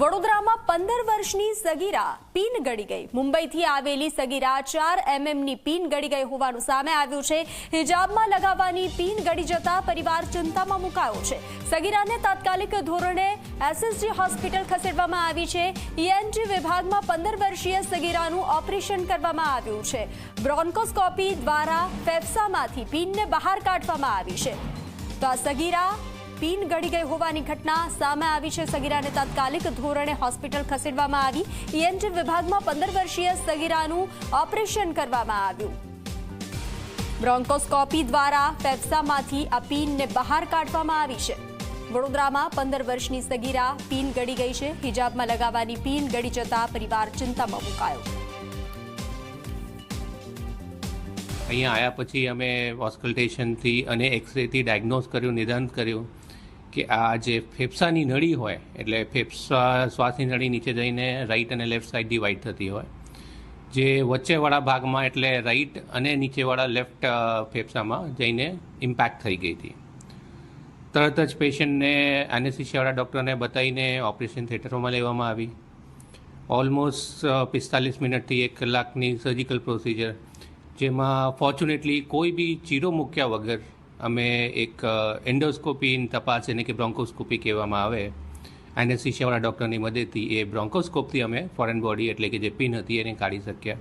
વડોદરામાં 15 વર્ષની સગીરા પીન ગળી ગઈ. મુંબઈથી આવેલી સગીરા 4 એમએમની પીન ગળી ગઈ હોવાનું સામે આવ્યું છે. હિજાબમાં લગાવવાની પીન ગળી જતા પરિવાર ચિંતામાં મુકાયો છે. સગીરાને તાત્કાલિક ધોરણે એસએસજી હોસ્પિટલ ખસેડવામાં આવી છે. ઈએનટી વિભાગમાં 15 વર્ષીય સગીરાનું ઓપરેશન કરવામાં આવ્યું છે. બ્રોન્કોસ્કોપી દ્વારા ફેફસામાંથી પીનને બહાર કાઢવામાં આવી છે. તો આ સગીરા પીન ગળી ગઈ હોવાની ઘટના સામે આવી છે. સગીરાને તાત્કાલિક ધોરણે હોસ્પિટલ ખસેડવામાં આવી. ઈએનટી વિભાગમાં 15 વર્ષીય સગીરાનું ઓપરેશન કરવામાં આવ્યું. બ્રોન્કોસ્કોપી દ્વારા ફેફસામાંથી આ પીનને બહાર કાઢવામાં આવી છે. વડોદરામાં 15 વર્ષની સગીરા પીન ગળી ગઈ છે. હિજાબમાં લગાવવાની પીન ગળી જતા પરિવાર ચિંતામાં મુકાયો. અહીંયા આવ્યા પછી અમે ઓસ્કલ્ટેશનથી અને એક્સરેથી ડાયગ્નોઝ કર્યું, નિદાન કર્યું કે આ જે ફેફસાની નળી હોય, એટલે ફેફસા શ્વાસની નળી નીચે જઈને રાઈટ અને લેફ્ટ સાઈડ ડિવાઈડ થતી હોય, જે વચ્ચેવાળા ભાગમાં એટલે રાઈટ અને નીચેવાળા લેફ્ટ ફેફસામાં જઈને ઇમ્પેક્ટ થઈ ગઈ હતી. તરત જ પેશન્ટને એનેસ્થેસિયાવાળા ડૉક્ટરને બતાવીને ઓપરેશન થિયેટરમાં લેવામાં આવી. ઓલમોસ્ટ 45 મિનિટથી 1 કલાકની સર્જિકલ પ્રોસિજર, જેમાં ફોર્ચ્યુનેટલી કોઈ બી ચીરો મૂક્યા વગર અમે એક એન્ડોસ્કોપીની તપાસ, એને કે બ્રોન્કોસ્કોપી કહેવામાં આવે, એનેસ્થેસિયાવાળા ડૉક્ટરની મદદથી એ બ્રોન્કોસ્કોપથી અમે ફોરેન બોડી એટલે કે જે પિન હતી એને કાઢી શક્યા.